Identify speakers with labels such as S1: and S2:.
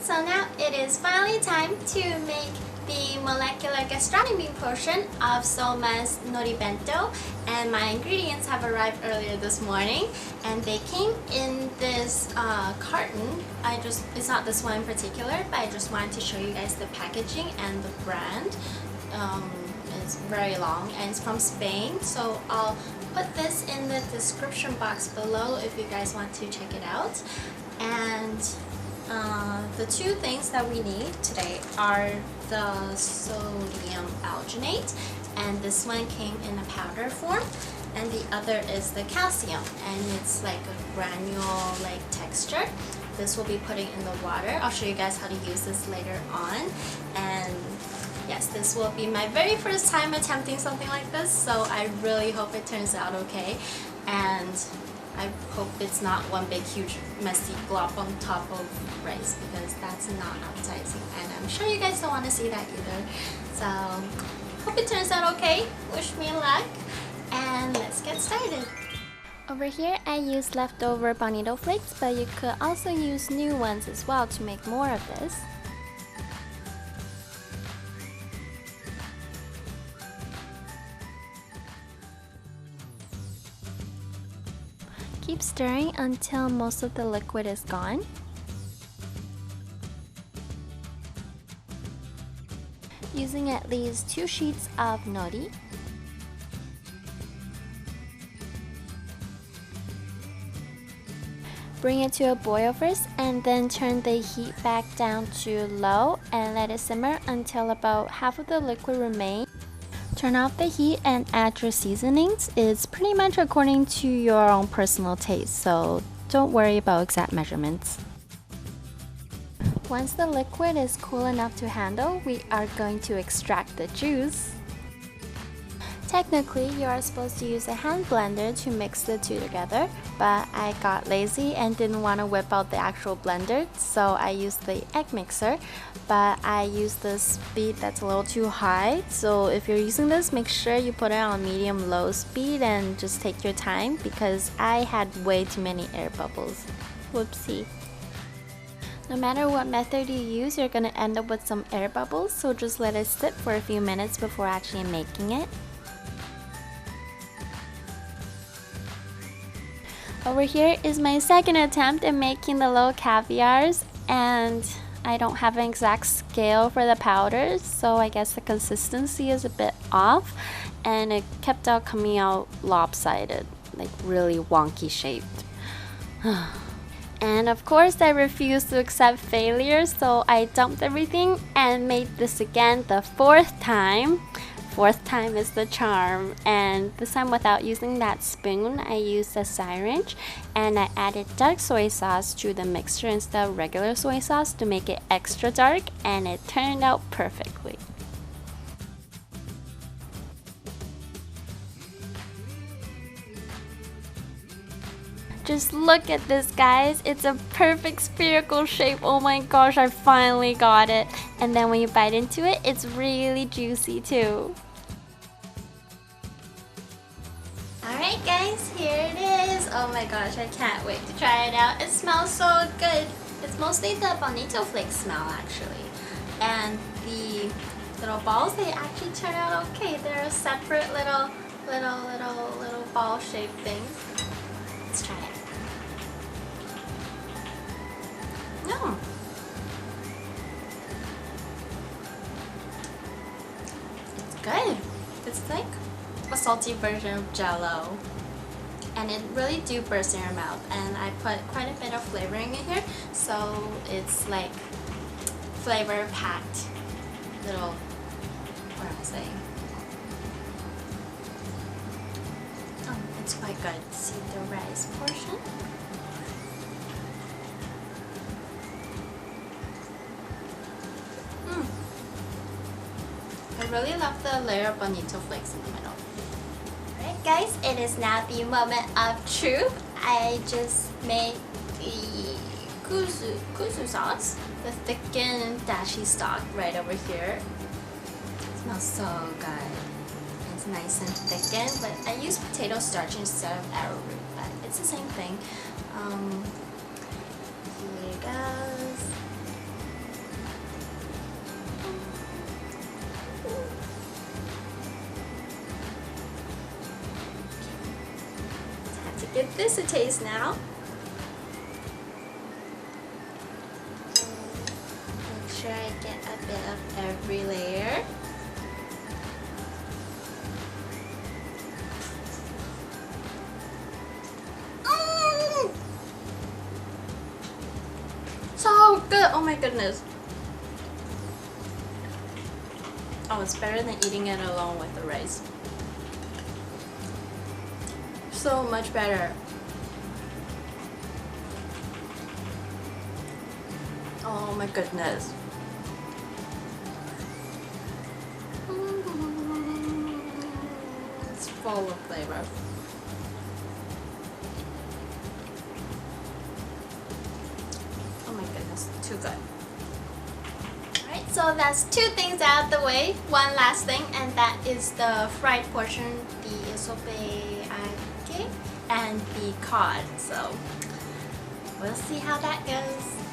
S1: So now it is finally time to make the molecular gastronomy portion of Soma's Nori Bento, and my ingredients have arrived earlier this morning and they came in this carton. It's not this one in particular, but I just wanted to show you guys the packaging and the brand. It's very long and it's from Spain, so I'll put this in the description box below if you guys want to check it out. And the two things that we need today are the sodium alginate, and this one came in a powder form, and the other is the calcium, and it's like a granule like texture. This will be putting in the water. I'll show you guys how to use this later on. And yes, this will be my very first time attempting something like this, so I really hope it turns out okay. And I hope it's not one big huge messy glop on top of rice, because that's not appetizing and I'm sure you guys don't want to see that either. So hope it turns out okay. Wish me luck, and let's get started. Over here I used leftover Bonito Flakes, but you could also use new ones as well to make more of this. Keep stirring until most of the liquid is gone. Using at least 2 sheets of nori. Bring it to a boil first and then turn the heat back down to low and let it simmer until about half of the liquid remains. Turn off the heat and add your seasonings. It's pretty much according to your own personal taste, so don't worry about exact measurements. Once the liquid is cool enough to handle, we are going to extract the juice. Technically, you are supposed to use a hand blender to mix the two together, but I got lazy and didn't want to whip out the actual blender, so I used the egg mixer. But I used the speed that's a little too high, so if you're using this, make sure you put it on medium-low speed and just take your time, because I had way too many air bubbles. Whoopsie. No matter what method you use, you're going to end up with some air bubbles, so just let it sit for a few minutes before actually making it. Over here is my second attempt at making the little caviars, and I don't have an exact scale for the powders, so I guess the consistency is a bit off, and it kept out coming out lopsided, like really wonky shaped. And of course I refused to accept failure, so I dumped everything and made this again the 4th time. 4th time is the charm, and this time without using that spoon, I used a syringe and I added dark soy sauce to the mixture instead of regular soy sauce to make it extra dark, and it turned out perfectly. Just look at this, guys. It's a perfect spherical shape. Oh my gosh, I finally got it. And then when you bite into it, it's really juicy too. Alright guys, here it is. Oh my gosh, I can't wait to try it out. It smells so good. It's mostly the Bonito Flakes smell actually. And the little balls, they actually turn out okay. They're a separate little ball shaped things. Let's try it. No. It's good. It's like a salty version of Jell-O, and it really do burst in your mouth, and I put quite a bit of flavoring in here, so it's like flavor packed little, what am I saying? Oh, it's quite good. See the rice portion? I really love the layer of Bonito Flakes in the middle. Alright guys, it is now the moment of truth. I just made the Kudzu Sauce, the thickened Dashi stock right over here. It smells so good. It's nice and thickened, but I use potato starch instead of arrowroot, but it's the same thing. Here it goes. give this a taste now. Make sure I get a bit of every layer. So good! Oh my goodness. Oh, it's better than eating it alone with the rice. So much better. Oh my goodness. It's full of flavor. Oh my goodness, too good. Alright, so that's two things out of the way. One last thing, and that is the fried portion, the sope ake and the cod. So we'll see how that goes.